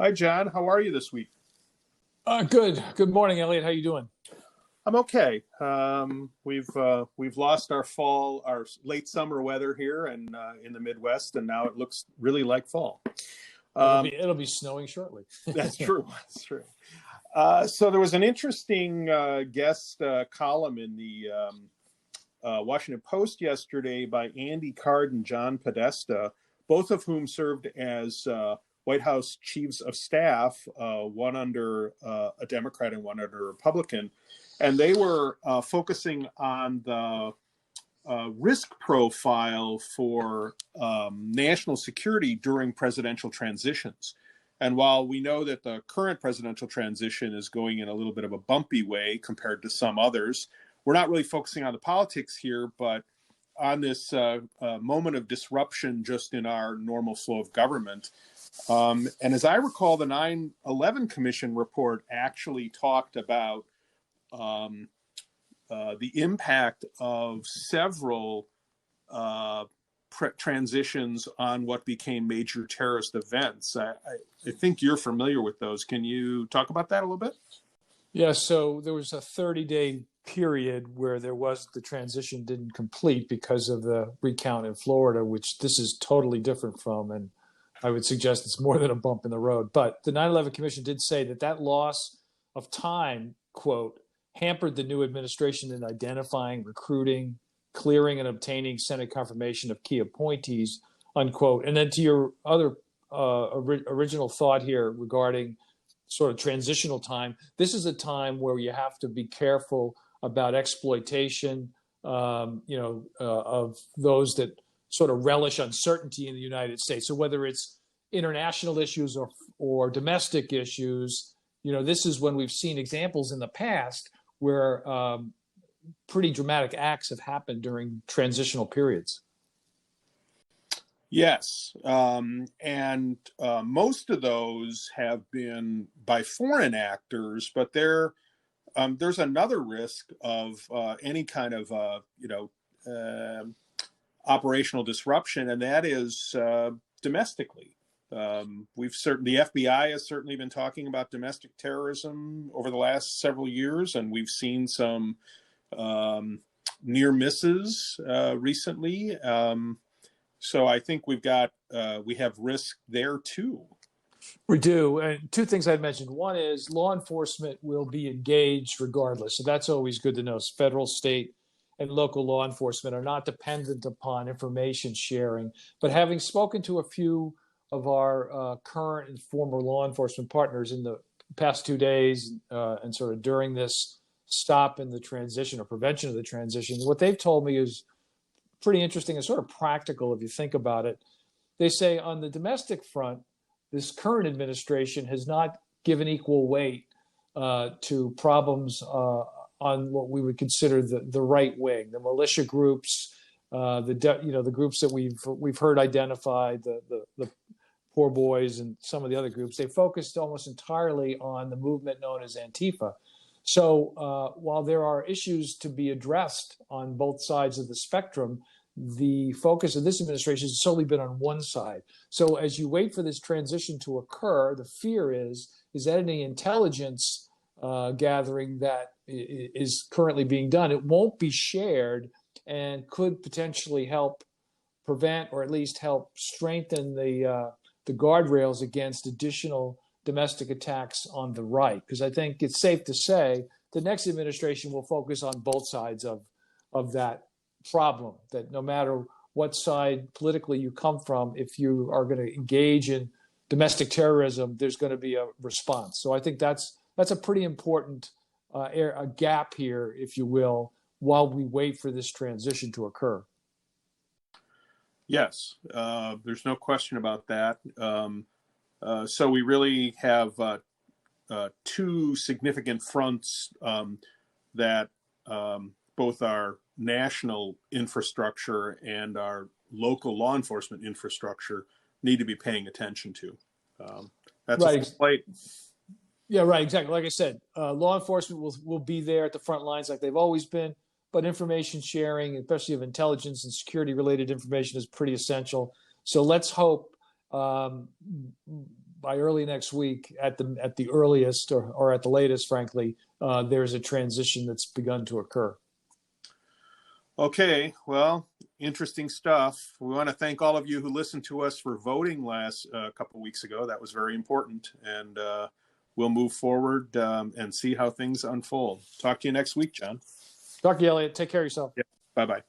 Hi, John. How are you this week? Good. Good morning, Elliot. How you doing? I'm okay. We've lost our late summer weather here and in the Midwest, and now it looks really like fall. It'll be snowing shortly. That's true. That's true. So there was an interesting guest column in the Washington Post yesterday by Andy Card and John Podesta, both of whom served as White House chiefs of staff, one under a Democrat and one under a Republican. And they were focusing on the risk profile for national security during presidential transitions. And while we know that the current presidential transition is going in a little bit of a bumpy way compared to some others, we're not really focusing on the politics here, but on this moment of disruption just in our normal flow of government. And as I recall, the 9/11 Commission report actually talked about the impact of several transitions on what became major terrorist events. I think you're familiar with those. Can you talk about that a little bit? Yeah, so there was a 30-day period where the transition didn't complete because of the recount in Florida, which this is totally different from, and I would suggest it's more than a bump in the road. But the 9/11 Commission did say that loss of time, quote, hampered the new administration in identifying, recruiting, clearing, and obtaining Senate confirmation of key appointees, unquote. And then to your other original thought here regarding sort of transitional time, this is a time where you have to be careful about exploitation, of those that sort of relish uncertainty in the United States. So whether it's international issues or domestic issues, this is when we've seen examples in the past where pretty dramatic acts have happened during transitional periods. Yes, and most of those have been by foreign actors, but there's another risk of any kind of operational disruption, and that is domestically. The FBI has certainly been talking about domestic terrorism over the last several years, and we've seen some near misses recently. So I think we have risk there too. We do. And two things I'd mentioned. One is law enforcement will be engaged regardless. So that's always good to know. Federal, state, and local law enforcement are not dependent upon information sharing. But having spoken to a few of our current and former law enforcement partners in the past 2 days and sort of during this stop in the transition or prevention of the transition, what they've told me is pretty interesting and sort of practical if you think about it. They say on the domestic front, this current administration has not given equal weight to problems on what we would consider the right wing, the militia groups, the groups that we've heard identified, the Poor Boys and some of the other groups. They focused almost entirely on the movement known as Antifa. So while there are issues to be addressed on both sides of the spectrum, the focus of this administration has solely been on one side. So as you wait for this transition to occur, the fear is that any intelligence gathering that is currently being done, it won't be shared and could potentially help prevent or at least help strengthen the guardrails against additional domestic attacks on the right. Because I think it's safe to say the next administration will focus on both sides of that problem, that no matter what side politically you come from, if you are going to engage in domestic terrorism, there's going to be a response. So I think that's a pretty important a gap here, if you will, while we wait for this transition to occur. Yes, there's no question about that. So we really have two significant fronts that both our national infrastructure and our local law enforcement infrastructure need to be paying attention to. That's right. Yeah, right. Exactly. Like I said, law enforcement will be there at the front lines like they've always been, but information sharing, especially of intelligence and security related information, is pretty essential. So let's hope by early next week, at the earliest, or at the latest, frankly, there's a transition that's begun to occur. Okay, well, interesting stuff. We want to thank all of you who listened to us for voting last couple of weeks ago. That was very important, and we'll move forward and see how things unfold. Talk to you next week, John. Dr. Elliott, take care of yourself. Yeah, bye-bye.